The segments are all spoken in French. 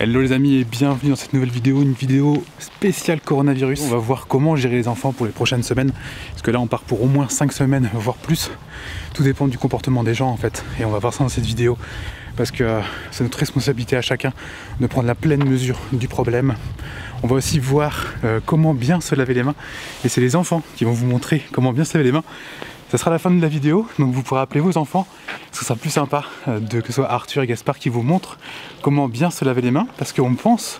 Hello les amis et bienvenue dans cette nouvelle vidéo, une vidéo spéciale coronavirus. On va voir comment gérer les enfants pour les prochaines semaines, parce que là on part pour au moins 5 semaines, voire plus. Tout dépend du comportement des gens en fait, et on va voir ça dans cette vidéo, parce que c'est notre responsabilité à chacun de prendre la pleine mesure du problème. On va aussi voir comment bien se laver les mains, et c'est les enfants qui vont vous montrer comment bien se laver les mains. Ça sera la fin de la vidéo, donc vous pourrez appeler vos enfants. Ce sera plus sympa que ce soit Arthur et Gaspard qui vous montrent comment bien se laver les mains, parce qu'on pense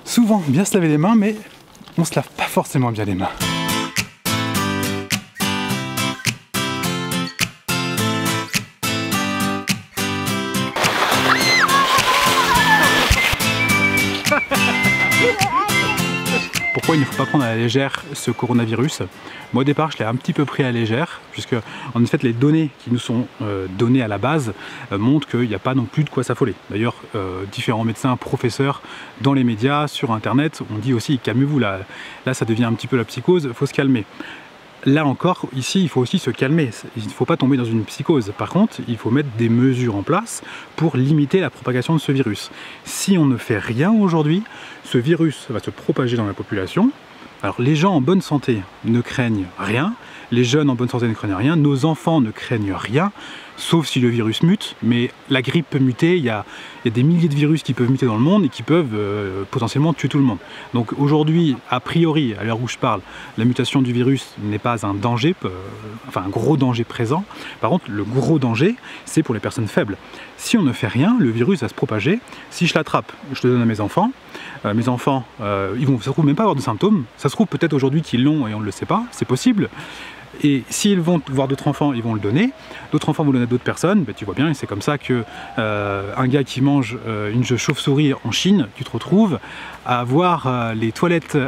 souvent bien se laver les mains, mais on se lave pas forcément bien les mains. Pourquoi il ne faut pas prendre à la légère ce coronavirus? Moi au départ je l'ai un petit peu pris à la légère, puisque en fait les données qui nous sont données à la base montrent qu'il n'y a pas non plus de quoi s'affoler. D'ailleurs différents médecins, professeurs dans les médias, sur internet, on dit aussi calmez-vous, là ça devient un petit peu la psychose, il faut se calmer. Là encore, ici, il faut aussi se calmer. Il ne faut pas tomber dans une psychose. Par contre, il faut mettre des mesures en place pour limiter la propagation de ce virus. Si on ne fait rien aujourd'hui, ce virus va se propager dans la population. Alors, les gens en bonne santé ne craignent rien. Les jeunes en bonne santé ne craignent rien. Nos enfants ne craignent rien, sauf si le virus mute. Mais la grippe peut muter. Il y a des milliers de virus qui peuvent muter dans le monde et qui peuvent potentiellement tuer tout le monde. Donc aujourd'hui, a priori, à l'heure où je parle, la mutation du virus n'est pas un danger, enfin un gros danger présent. Par contre, le gros danger, c'est pour les personnes faibles. Si on ne fait rien, le virus va se propager. Si je l'attrape, je le donne à mes enfants. Mes enfants, ils vont, ça se trouve, même pas avoir de symptômes. Ça se trouve peut-être aujourd'hui qu'ils l'ont et on ne le sait pas. C'est possible. Et s'ils vont voir d'autres enfants, ils vont le donner. D'autres enfants vont le donner à d'autres personnes. Ben, tu vois bien, c'est comme ça que un gars qui mange une chauve-souris en Chine, tu te retrouves à voir les toilettes,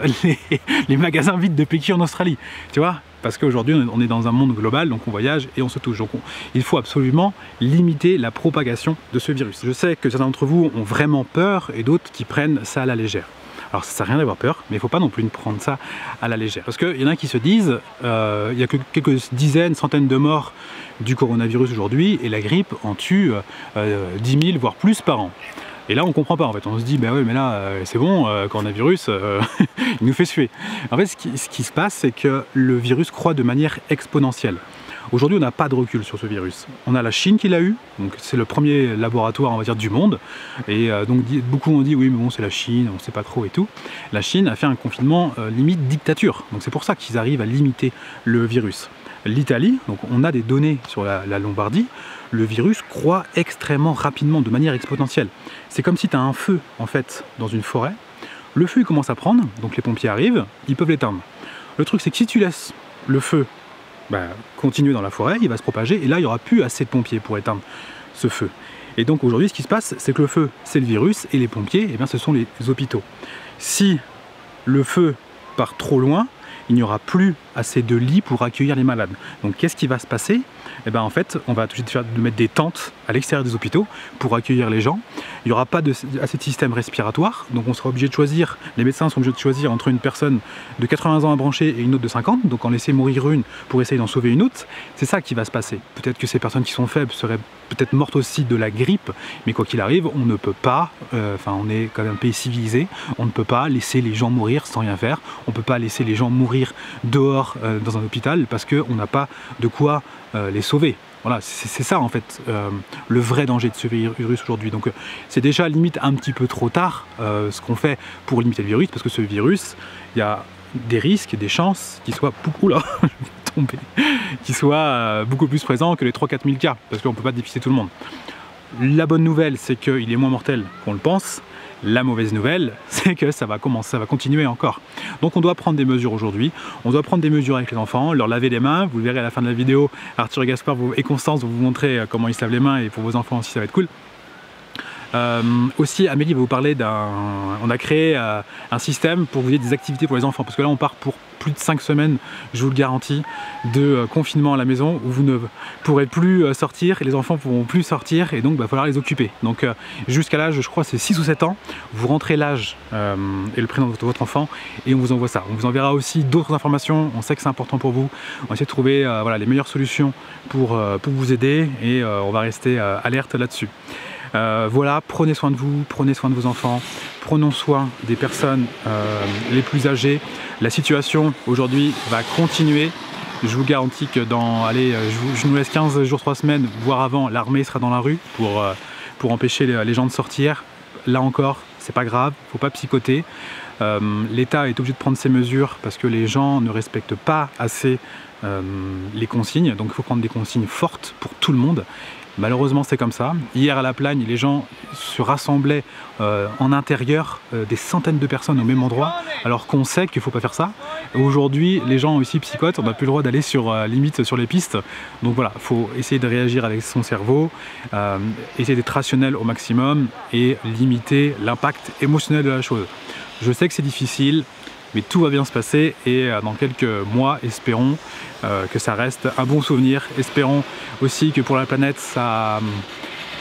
les magasins vides de Pékin en Australie. Tu vois? Parce qu'aujourd'hui, on est dans un monde global, donc on voyage et on se touche. Donc il faut absolument limiter la propagation de ce virus. Je sais que certains d'entre vous ont vraiment peur et d'autres qui prennent ça à la légère. Alors ça sert à rien d'avoir peur, mais il ne faut pas non plus prendre ça à la légère. Parce qu'il y en a qui se disent, il y a que quelques dizaines, centaines de morts du coronavirus aujourd'hui, et la grippe en tue 10 000, voire plus par an. Et là on ne comprend pas en fait, on se dit bah ouais mais là c'est bon, coronavirus, il nous fait suer. En fait ce qui se passe, c'est que le virus croît de manière exponentielle. Aujourd'hui, on n'a pas de recul sur ce virus. On a la Chine qui l'a eu, donc c'est le premier laboratoire, on va dire, du monde. Et donc beaucoup ont dit oui, mais bon, c'est la Chine, on ne sait pas trop et tout. La Chine a fait un confinement limite dictature, donc c'est pour ça qu'ils arrivent à limiter le virus. L'Italie, donc on a des données sur la Lombardie, le virus croît extrêmement rapidement, de manière exponentielle. C'est comme si tu as un feu, en fait, dans une forêt. Le feu il commence à prendre, donc les pompiers arrivent, ils peuvent l'éteindre. Le truc, c'est que si tu laisses le feu continuer dans la forêt, il va se propager et là il n'y aura plus assez de pompiers pour éteindre ce feu. Et donc aujourd'hui ce qui se passe, c'est que le feu c'est le virus et les pompiers, eh bien, ce sont les hôpitaux. Si le feu part trop loin, il n'y aura plus assez de lits pour accueillir les malades. Donc qu'est-ce qui va se passer? Eh bien, en fait, on va tout de suite mettre des tentes à l'extérieur des hôpitaux pour accueillir les gens. Il n'y aura pas assez de système respiratoire, donc on sera obligé de choisir, les médecins sont obligés de choisir entre une personne de 80 ans à brancher et une autre de 50, donc en laisser mourir une pour essayer d'en sauver une autre. C'est ça qui va se passer. Peut-être que ces personnes qui sont faibles seraient peut-être mortes aussi de la grippe, mais quoi qu'il arrive, on ne peut pas, on est quand même un pays civilisé, on ne peut pas laisser les gens mourir sans rien faire, on ne peut pas laisser les gens mourir dehors dans un hôpital parce qu'on n'a pas de quoi les sauver. Voilà, c'est ça en fait le vrai danger de ce virus aujourd'hui. Donc c'est déjà limite un petit peu trop tard ce qu'on fait pour limiter le virus, parce que ce virus, il y a des risques et des chances qu'il soit qu'il soit beaucoup plus présent que les 3-4 000 cas, parce qu'on ne peut pas dépister tout le monde. La bonne nouvelle, c'est qu'il est moins mortel qu'on le pense. La mauvaise nouvelle, c'est que ça va continuer encore. Donc on doit prendre des mesures aujourd'hui, on doit prendre des mesures avec les enfants, leur laver les mains. Vous le verrez à la fin de la vidéo, Arthur et Gaspard et Constance vont vous montrer comment ils se lavent les mains, et pour vos enfants aussi ça va être cool. Aussi Amélie va vous parler on a créé un système pour vous aider des activités pour les enfants, parce que là on part pour plus de 5 semaines, je vous le garantis, de confinement à la maison où vous ne pourrez plus sortir et les enfants ne pourront plus sortir, et donc il va falloir les occuper. Donc jusqu'à l'âge, je crois c'est 6 ou 7 ans, vous rentrez l'âge et le prénom de votre enfant et on vous envoie ça. On vous enverra aussi d'autres informations, on sait que c'est important pour vous, on va essayer de trouver voilà, les meilleures solutions pour vous aider, et on va rester alerte là-dessus. Voilà, prenez soin de vous, prenez soin de vos enfants, prenons soin des personnes les plus âgées. La situation aujourd'hui va continuer. Je vous garantis que je nous laisse 15 jours, 3 semaines, voire avant, l'armée sera dans la rue pour empêcher les gens de sortir. Là encore, c'est pas grave, faut pas psychoter. L'État est obligé de prendre ces mesures parce que les gens ne respectent pas assez les consignes, donc il faut prendre des consignes fortes pour tout le monde. Malheureusement c'est comme ça. Hier à La Plagne, les gens se rassemblaient en intérieur, des centaines de personnes au même endroit, alors qu'on sait qu'il ne faut pas faire ça. Aujourd'hui les gens aussi psychotent, on n'a plus le droit d'aller limite sur les pistes. Donc voilà, il faut essayer de réagir avec son cerveau, essayer d'être rationnel au maximum et limiter l'impact émotionnel de la chose. Je sais que c'est difficile, mais tout va bien se passer et dans quelques mois, espérons que ça reste un bon souvenir. Espérons aussi que pour la planète,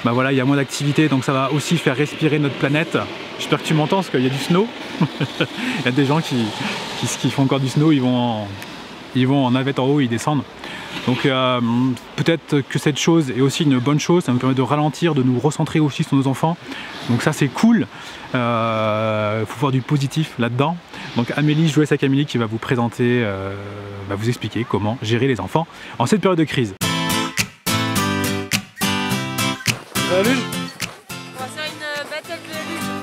voilà, il y a moins d'activité, donc ça va aussi faire respirer notre planète. J'espère que tu m'entends parce qu'il y a du snow. Il y a des gens qui font encore du snow, ils vont en navette en haut, ils descendent. Donc peut-être que cette chose est aussi une bonne chose, ça nous permet de ralentir, de nous recentrer aussi sur nos enfants. Donc ça c'est cool, faut voir du positif là-dedans. Donc Amélie, je vous laisse avec Amélie qui va vous présenter, va vous expliquer comment gérer les enfants en cette période de crise. Salut. On va faire une battle de luge.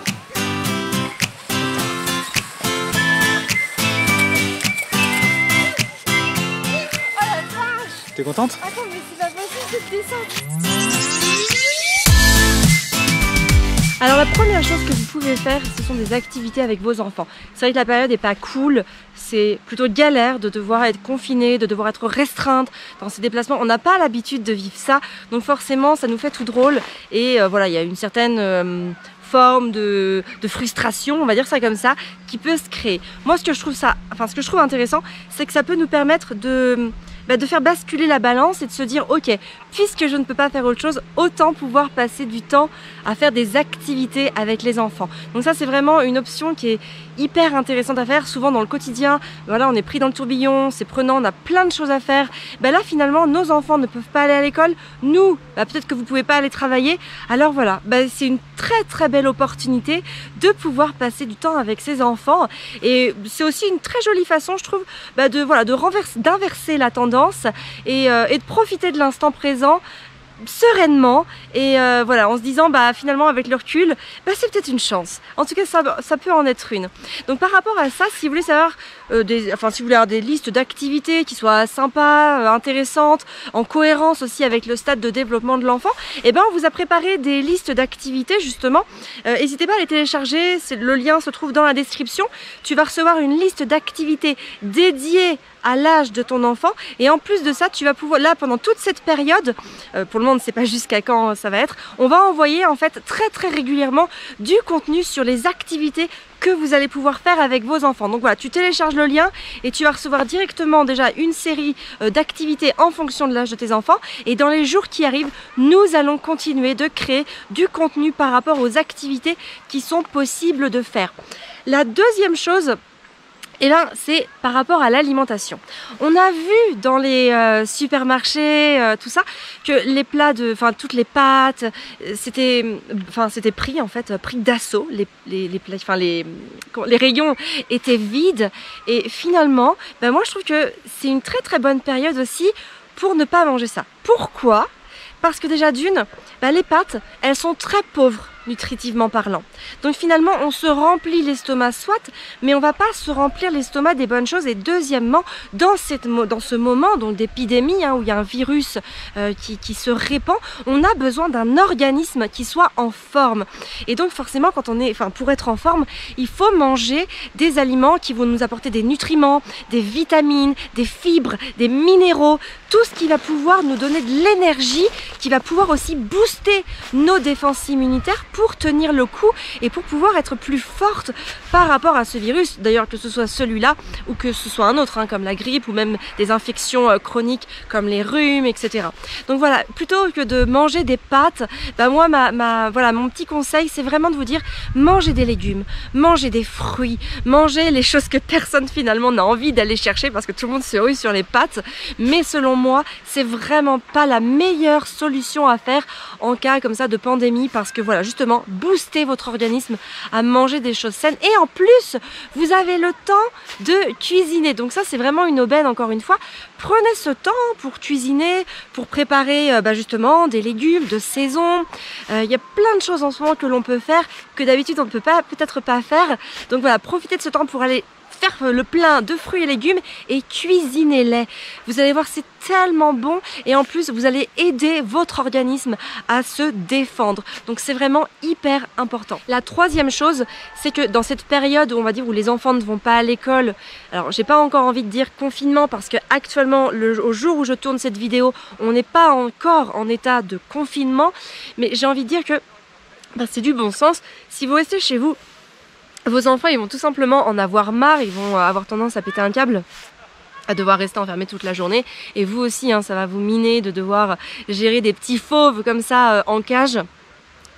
Oh la vache! T'es contente? Attends, mais c'est pas possible cette descente! Alors la première chose que vous pouvez faire, ce sont des activités avec vos enfants. C'est vrai que la période n'est pas cool, c'est plutôt galère de devoir être confiné, de devoir être restreinte dans ces déplacements. On n'a pas l'habitude de vivre ça, donc forcément ça nous fait tout drôle. Et voilà, il y a une certaine forme de frustration, on va dire ça comme ça, qui peut se créer. Moi ce que je trouve intéressant, c'est que ça peut nous permettre de faire basculer la balance et de se dire ok, puisque je ne peux pas faire autre chose, autant pouvoir passer du temps à faire des activités avec les enfants. Donc ça c'est vraiment une option qui est hyper intéressante à faire. Souvent dans le quotidien, voilà, on est pris dans le tourbillon, c'est prenant, on a plein de choses à faire. Là finalement nos enfants ne peuvent pas aller à l'école, nous peut-être que vous ne pouvez pas aller travailler, alors voilà, c'est une très belle opportunité de pouvoir passer du temps avec ses enfants. Et c'est aussi une très jolie façon, je trouve, d'inverser la tendance et de profiter de l'instant présent sereinement et voilà, en se disant finalement avec le recul c'est peut-être une chance. En tout cas ça peut en être une. Donc par rapport à ça, si vous voulez savoir si vous voulez avoir des listes d'activités qui soient sympas, intéressantes, en cohérence aussi avec le stade de développement de l'enfant, on vous a préparé des listes d'activités justement. N'hésitez pas à les télécharger, le lien se trouve dans la description. Tu vas recevoir une liste d'activités dédiées à l'âge de ton enfant et en plus de ça tu vas pouvoir, là pendant toute cette période, pour le moment on ne sait pas jusqu'à quand ça va être, on va envoyer en fait très régulièrement du contenu sur les activités que vous allez pouvoir faire avec vos enfants. Donc voilà, tu télécharges le lien et tu vas recevoir directement déjà une série d'activités en fonction de l'âge de tes enfants. Et dans les jours qui arrivent, nous allons continuer de créer du contenu par rapport aux activités qui sont possibles de faire. La deuxième chose, et là, c'est par rapport à l'alimentation. On a vu dans les supermarchés, tout ça, que les plats toutes les pâtes, c'était pris en fait, pris d'assaut. Les rayons étaient vides. Et finalement, moi je trouve que c'est une très bonne période aussi pour ne pas manger ça. Pourquoi ? Parce que déjà d'une, les pâtes, elles sont très pauvres nutritivement parlant. Donc finalement on se remplit l'estomac soit, mais on va pas se remplir l'estomac des bonnes choses. Et deuxièmement, dans ce moment d'épidémie où il y a un virus qui se répand, on a besoin d'un organisme qui soit en forme. Et donc forcément pour être en forme, il faut manger des aliments qui vont nous apporter des nutriments, des vitamines, des fibres, des minéraux, tout ce qui va pouvoir nous donner de l'énergie, qui va pouvoir aussi booster nos défenses immunitaires pour tenir le coup et pour pouvoir être plus forte par rapport à ce virus. D'ailleurs, que ce soit celui-là ou que ce soit un autre, hein, comme la grippe ou même des infections chroniques comme les rhumes, etc. Donc voilà, plutôt que de manger des pâtes, bah moi, voilà, mon petit conseil, c'est vraiment de vous dire, mangez des légumes, mangez des fruits, mangez les choses que personne finalement n'a envie d'aller chercher parce que tout le monde se rue sur les pâtes. Mais selon moi, c'est vraiment pas la meilleure solution à faire en cas comme ça de pandémie, parce que voilà, justement, boostez votre organisme à manger des choses saines et en plus, vous avez le temps de cuisiner. Donc ça, c'est vraiment une aubaine, encore une fois. Prenez ce temps pour cuisiner, pour préparer justement des légumes de saison. Il y a plein de choses en ce moment que l'on peut faire que d'habitude on ne peut peut-être pas faire. Donc voilà, profitez de ce temps pour aller faire le plein de fruits et légumes et cuisinez-les. Vous allez voir, c'est tellement bon et en plus vous allez aider votre organisme à se défendre. Donc c'est vraiment hyper important. La troisième chose, c'est que dans cette période où on va dire où les enfants ne vont pas à l'école, alors j'ai pas encore envie de dire confinement parce que actuellement au jour où je tourne cette vidéo, on n'est pas encore en état de confinement, mais j'ai envie de dire que c'est du bon sens. Si vous restez chez vous, vos enfants, ils vont tout simplement en avoir marre, ils vont avoir tendance à péter un câble, à devoir rester enfermés toute la journée. Et vous aussi, hein, ça va vous miner de devoir gérer des petits fauves comme ça en cage.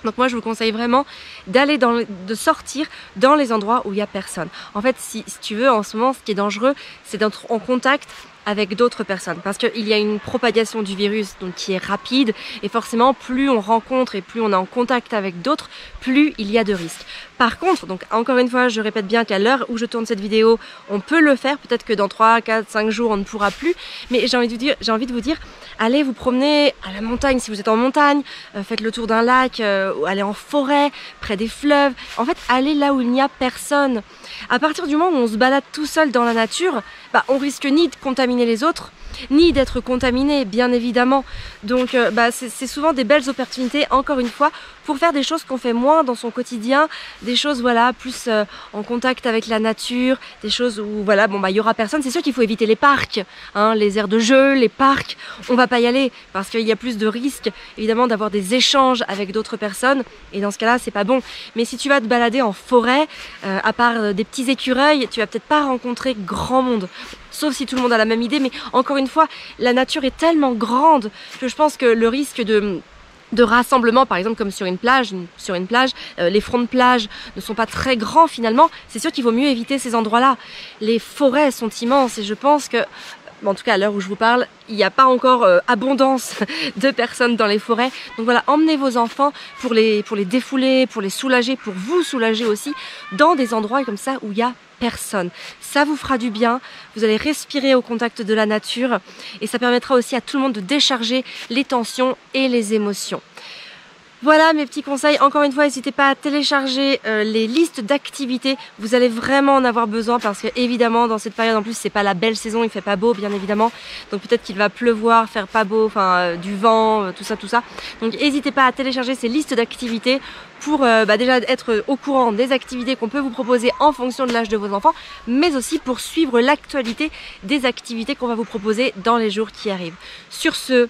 Donc moi, je vous conseille vraiment de sortir dans les endroits où il n'y a personne. En fait, si tu veux, en ce moment, ce qui est dangereux, c'est d'être en contact avec d'autres personnes parce qu'il y a une propagation du virus donc qui est rapide et forcément plus on rencontre et plus on est en contact avec d'autres, plus il y a de risques. Par contre, donc encore une fois, je répète bien qu'à l'heure où je tourne cette vidéo, on peut le faire, peut-être que dans 3, 4, 5 jours on ne pourra plus, mais j'ai envie de vous dire, allez vous promener à la montagne si vous êtes en montagne, faites le tour d'un lac, allez en forêt, près des fleuves, en fait allez là où il n'y a personne. À partir du moment où on se balade tout seul dans la nature, on risque ni de contaminer les autres, ni d'être contaminé, bien évidemment. Donc c'est souvent des belles opportunités, encore une fois, pour faire des choses qu'on fait moins dans son quotidien, des choses voilà plus en contact avec la nature, des choses où voilà il y aura personne. C'est sûr qu'il faut éviter les parcs, hein, les aires de jeu, les parcs, on va pas y aller parce qu'il y a plus de risques évidemment d'avoir des échanges avec d'autres personnes et dans ce cas-là c'est pas bon. Mais si tu vas te balader en forêt, à part des petits écureuils, tu vas peut-être pas rencontrer grand monde. Sauf si tout le monde a la même idée, mais encore une fois, la nature est tellement grande que je pense que le risque de rassemblement, par exemple comme sur une plage, les fronts de plage ne sont pas très grands finalement, c'est sûr qu'il vaut mieux éviter ces endroits-là. Les forêts sont immenses et je pense que, en tout cas à l'heure où je vous parle, il n'y a pas encore abondance de personnes dans les forêts. Donc voilà, emmenez vos enfants pour les défouler, pour les soulager, pour vous soulager aussi, dans des endroits comme ça où il y a personne. Ça vous fera du bien, vous allez respirer au contact de la nature et ça permettra aussi à tout le monde de décharger les tensions et les émotions. Voilà mes petits conseils. Encore une fois, n'hésitez pas à télécharger les listes d'activités. Vous allez vraiment en avoir besoin parce que évidemment dans cette période en plus c'est pas la belle saison, il fait pas beau bien évidemment. Donc peut-être qu'il va pleuvoir, faire pas beau, du vent, tout ça. Donc n'hésitez pas à télécharger ces listes d'activités pour déjà être au courant des activités qu'on peut vous proposer en fonction de l'âge de vos enfants, mais aussi pour suivre l'actualité des activités qu'on va vous proposer dans les jours qui arrivent. Sur ce,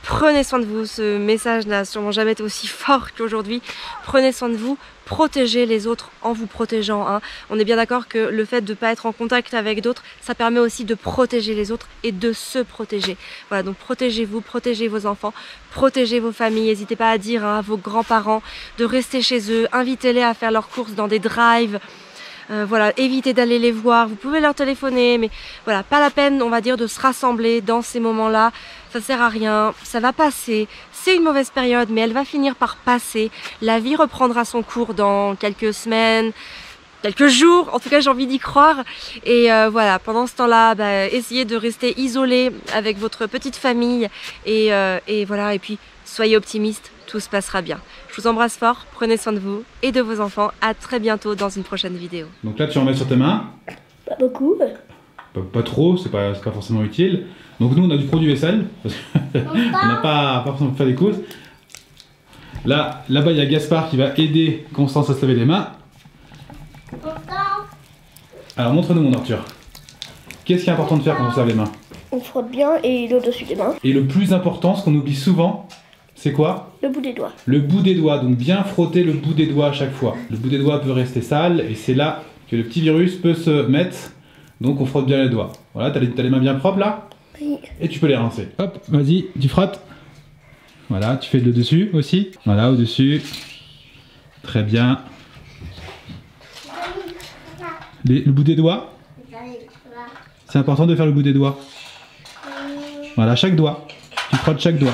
prenez soin de vous, ce message n'a sûrement jamais été aussi fort qu'aujourd'hui. Prenez soin de vous, protégez les autres en vous protégeant. Hein. On est bien d'accord que le fait de ne pas être en contact avec d'autres, ça permet aussi de protéger les autres et de se protéger. Voilà, donc protégez-vous, protégez vos enfants, protégez vos familles. N'hésitez pas à dire à vos grands-parents de rester chez eux, invitez-les à faire leurs courses dans des drives. Voilà, évitez d'aller les voir, vous pouvez leur téléphoner, mais voilà, pas la peine, on va dire, de se rassembler dans ces moments-là, ça sert à rien, ça va passer, c'est une mauvaise période, mais elle va finir par passer, la vie reprendra son cours dans quelques semaines, quelques jours, en tout cas j'ai envie d'y croire, et voilà, pendant ce temps-là, essayez de rester isolé avec votre petite famille, et voilà, et puis soyez optimistes, tout se passera bien. Je vous embrasse fort, prenez soin de vous et de vos enfants. À très bientôt dans une prochaine vidéo. Donc là, tu en mets sur tes mains. Pas beaucoup. Pas trop, c'est pas forcément utile. Donc nous, on a du produit vaisselle, parce qu'on n'a pas forcément fait des courses. Là-bas, il y a Gaspard qui va aider Constance à se laver les mains. Alors montre-nous, mon Arthur. Qu'est-ce qui est important de faire quand on se lave les mains? On frotte bien et l'eau dessus des mains. Et le plus important, ce qu'on oublie souvent, C'est quoi? Le bout des doigts. Le bout des doigts, donc bien frotter le bout des doigts à chaque fois. Le bout des doigts peut rester sale et c'est là que le petit virus peut se mettre. Donc on frotte bien les doigts. Voilà, t'as les mains bien propres là? Oui. Et tu peux les rincer. Hop, vas-y, tu frottes. Voilà, tu fais le dessus aussi. Voilà, au-dessus. Très bien. Le bout des doigts. C'est important de faire le bout des doigts. Voilà, chaque doigt. Tu frottes chaque doigt.